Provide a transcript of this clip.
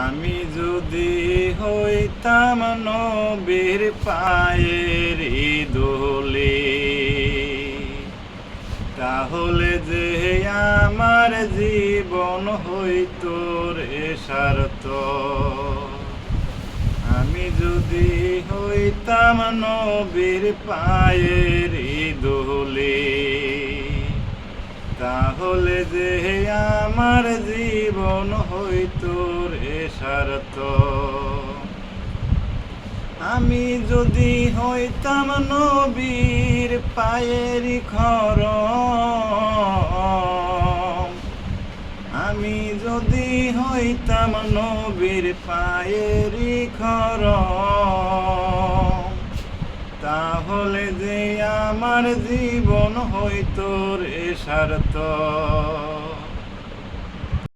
আমি যদি হইতাম নবীর পায়ের ধুলি, তাহলে যে আমার জীবন হইতো রে সার্থক। আমি যদি হইতাম নবীর পায়ের ধুলি, তাহলে যে আমার জীবন হইতো রে সার্থক। আমি যদি হইতাম নবীর পায়ের খড়ম, আমি যদি হইতাম নবীর পায়ের খড়ম, তাহলে যে আমার জীবন হইতো রে সার্থক।